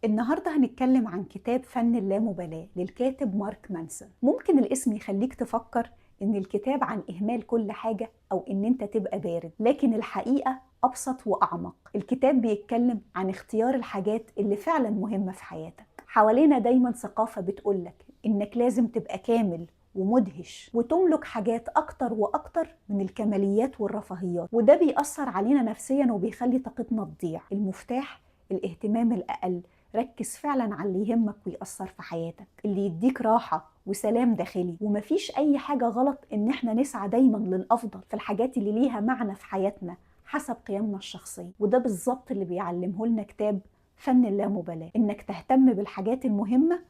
النهاردة هنتكلم عن كتاب فن اللامبالاة للكاتب مارك مانسون. ممكن الاسم يخليك تفكر إن الكتاب عن إهمال كل حاجة أو إن أنت تبقى بارد، لكن الحقيقة أبسط وأعمق. الكتاب بيتكلم عن اختيار الحاجات اللي فعلا مهمة في حياتك. حوالينا دايما ثقافة بتقولك إنك لازم تبقى كامل ومدهش وتملك حاجات أكتر وأكتر من الكماليات والرفاهيات، وده بيأثر علينا نفسيا وبيخلي طاقتنا تضيع. المفتاح الاهتمام الأقل. ركز فعلا على اللي يهمك ويأثر في حياتك، اللي يديك راحة وسلام داخلي. ومفيش أي حاجة غلط إن احنا نسعى دايما للأفضل في الحاجات اللي ليها معنى في حياتنا حسب قيمنا الشخصية. وده بالظبط اللي بيعلمه لنا كتاب فن اللامبالاة، إنك تهتم بالحاجات المهمة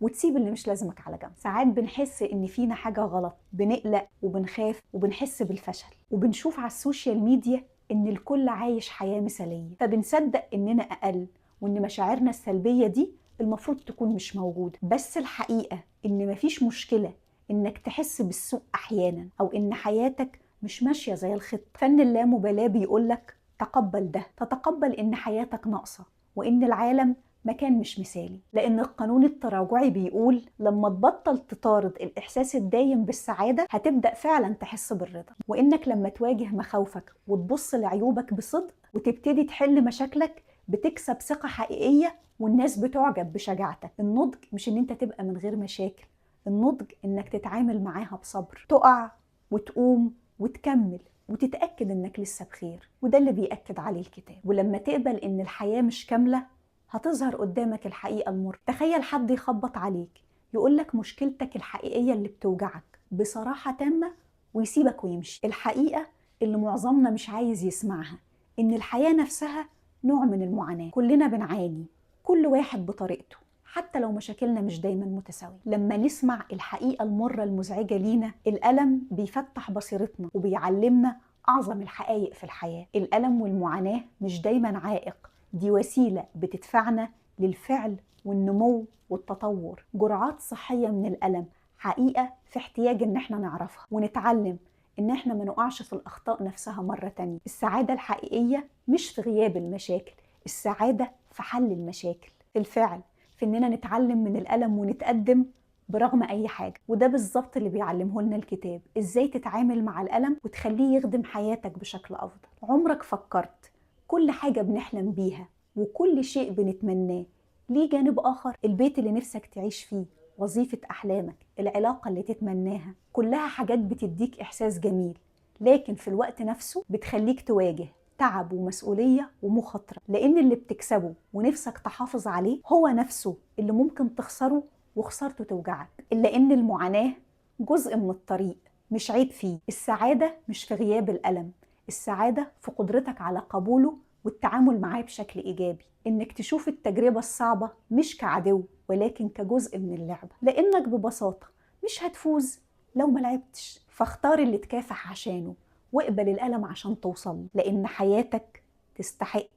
وتسيب اللي مش لازمك على جنب. ساعات بنحس إن فينا حاجة غلط، بنقلق وبنخاف وبنحس بالفشل، وبنشوف على السوشيال ميديا إن الكل عايش حياة مثالية، فبنصدق إننا أقل وإن مشاعرنا السلبية دي المفروض تكون مش موجودة. بس الحقيقة إن مفيش مشكلة إنك تحس بالسوء أحيانا، أو إن حياتك مش ماشية زي الخطة. فن اللامبالاة بيقولك تقبل ده، تتقبل إن حياتك ناقصة وإن العالم مكان مش مثالي. لأن القانون التراجعي بيقول لما تبطل تطارد الإحساس الدايم بالسعادة هتبدأ فعلا تحس بالرضا. وإنك لما تواجه مخاوفك وتبص لعيوبك بصدق وتبتدي تحل مشاكلك بتكسب ثقة حقيقية، والناس بتعجب بشجاعتك. النضج مش إن أنت تبقى من غير مشاكل، النضج إنك تتعامل معاها بصبر، تقع وتقوم وتكمل وتتأكد إنك لسه بخير. وده اللي بيأكد عليه الكتاب. ولما تقبل إن الحياة مش كاملة هتظهر قدامك الحقيقة المر. تخيل حد يخبط عليك يقولك مشكلتك الحقيقية اللي بتوجعك بصراحة تامة ويسيبك ويمشي. الحقيقة اللي معظمنا مش عايز يسمعها إن الحياة نفسها نوع من المعاناة. كلنا بنعاني، كل واحد بطريقته، حتى لو مشاكلنا مش دايما متساوية. لما نسمع الحقيقة المرة المزعجة لينا، الألم بيفتح بصيرتنا وبيعلمنا أعظم الحقائق في الحياة. الألم والمعاناة مش دايما عائق، دي وسيلة بتدفعنا للفعل والنمو والتطور. جرعات صحية من الألم حقيقة في احتياج إن احنا نعرفها ونتعلم إن احنا ما نقعش في الأخطاء نفسها مرة تانية. السعادة الحقيقية مش في غياب المشاكل، السعادة في حل المشاكل، في الفعل، في إننا نتعلم من الألم ونتقدم برغم أي حاجة. وده بالظبط اللي بيعلمه لنا الكتاب، إزاي تتعامل مع الألم وتخليه يخدم حياتك بشكل أفضل. عمرك فكرت كل حاجة بنحلم بيها وكل شيء بنتمناه ليه جانب آخر؟ البيت اللي نفسك تعيش فيه، وظيفة أحلامك، العلاقة اللي تتمناها، كلها حاجات بتديك إحساس جميل، لكن في الوقت نفسه بتخليك تواجه تعب ومسؤولية ومخاطرة. لأن اللي بتكسبه ونفسك تحافظ عليه هو نفسه اللي ممكن تخسره وخسارته توجعك. إلا إن المعاناة جزء من الطريق، مش عيب فيه. السعادة مش في غياب الألم، السعادة في قدرتك على قبوله والتعامل معاه بشكل إيجابي. إنك تشوف التجربة الصعبة مش كعدو ولكن كجزء من اللعبة، لأنك ببساطة مش هتفوز لو ما لعبتش. فاختار اللي تكافح عشانه واقبل الألم عشان توصل، لأن حياتك تستحق.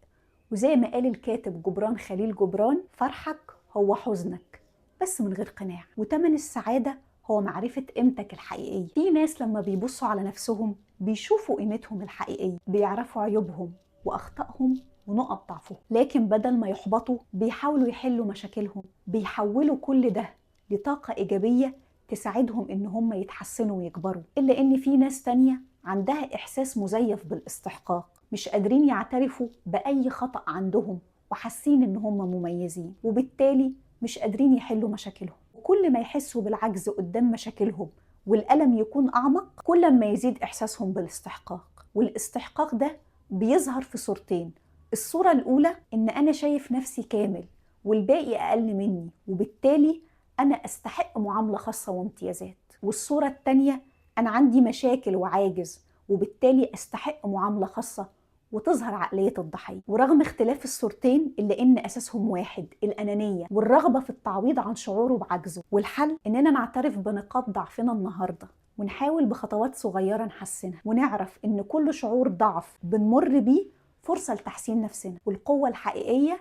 وزي ما قال الكاتب جبران خليل جبران، فرحك هو حزنك بس من غير قناع، وتمن السعادة هو معرفة قيمتك الحقيقية. في ناس لما بيبصوا على نفسهم بيشوفوا قيمتهم الحقيقية، بيعرفوا عيوبهم وأخطائهم ونقط ضعفهم، لكن بدل ما يحبطوا بيحاولوا يحلوا مشاكلهم، بيحولوا كل ده لطاقة إيجابية تساعدهم إن هم يتحسنوا ويكبروا. إلا إن في ناس تانية عندها إحساس مزيف بالاستحقاق، مش قادرين يعترفوا بأي خطأ عندهم وحاسين إن هم مميزين، وبالتالي مش قادرين يحلوا مشاكلهم. وكل ما يحسوا بالعجز قدام مشاكلهم والألم يكون أعمق، كل ما يزيد إحساسهم بالاستحقاق. والاستحقاق ده بيظهر في صورتين. الصورة الأولى إن أنا شايف نفسي كامل والباقي أقل مني، وبالتالي أنا أستحق معاملة خاصة وامتيازات. والصورة التانية أنا عندي مشاكل وعاجز وبالتالي أستحق معاملة خاصة، وتظهر عقلية الضحية. ورغم اختلاف الصورتين إلا إن أساسهم واحد، الأنانية والرغبة في التعويض عن شعوره بعجزه. والحل إننا نعترف بنقاط ضعفنا النهاردة ونحاول بخطوات صغيرة نحسنها، ونعرف إن كل شعور ضعف بنمر بيه فرصة لتحسين نفسنا. والقوة الحقيقية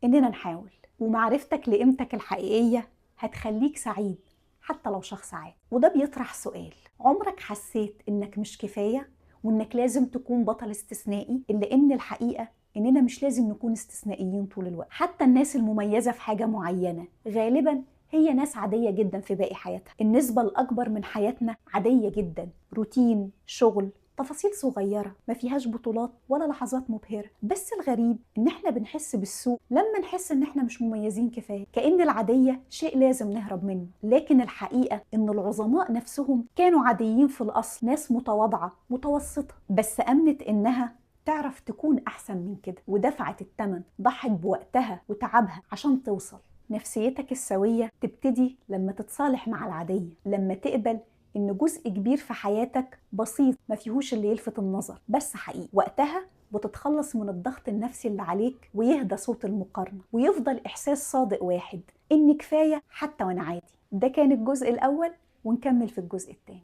إننا نحاول، ومعرفتك لقيمتك الحقيقية هتخليك سعيد حتى لو شخص عادي. وده بيطرح سؤال، عمرك حسيت إنك مش كفاية وإنك لازم تكون بطل استثنائي؟ إلا إن الحقيقة إننا مش لازم نكون استثنائيين طول الوقت. حتى الناس المميزة في حاجة معينة غالبا هي ناس عادية جدا في باقي حياتها. النسبة الأكبر من حياتنا عادية جدا، روتين، شغل، تفاصيل صغيرة ما فيهاش بطولات ولا لحظات مبهرة. بس الغريب إن إحنا بنحس بالسوء لما نحس إن إحنا مش مميزين كفاية، كأن العادية شيء لازم نهرب منه. لكن الحقيقة إن العظماء نفسهم كانوا عاديين في الأصل، ناس متواضعة متوسطة، بس أمنت إنها تعرف تكون أحسن من كده ودفعت الثمن، ضحت بوقتها وتعبها عشان توصل. نفسيتك السوية تبتدي لما تتصالح مع العادية، لما تقبل إن جزء كبير في حياتك بسيط ما فيهوش اللي يلفت النظر بس حقيقي. وقتها بتتخلص من الضغط النفسي اللي عليك، ويهدى صوت المقارنة، ويفضل إحساس صادق واحد إن كفاية حتى وأنا عادي. ده كان الجزء الأول، ونكمل في الجزء الثاني.